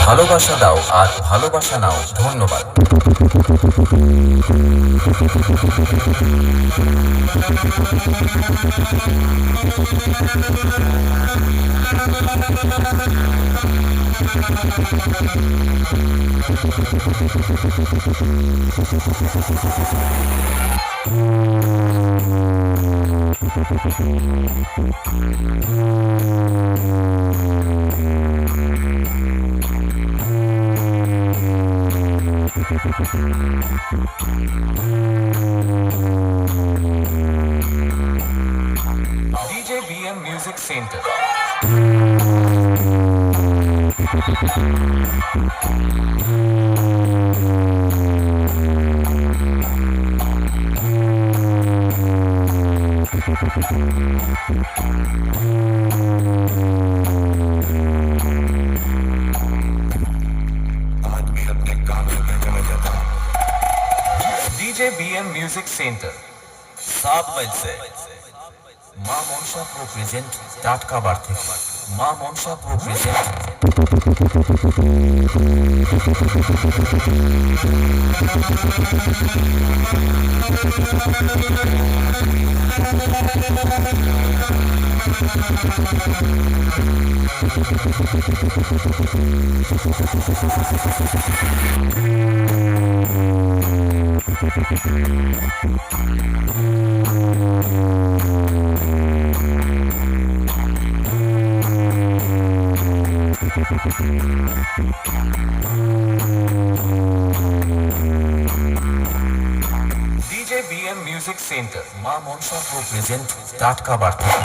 ভালোবাসা দাও আর ভালোবাসা নাও। ধন্যবাদ। DJ BM Music Center. DJ BM Music Center. 7 मील से मां मनसा प्रो प्रेजेंट टाटका बार থেকে मां Manasa pro present DJ BM Music Center मां मनसा प्रो प्रेजेंट टाटका बार থেকে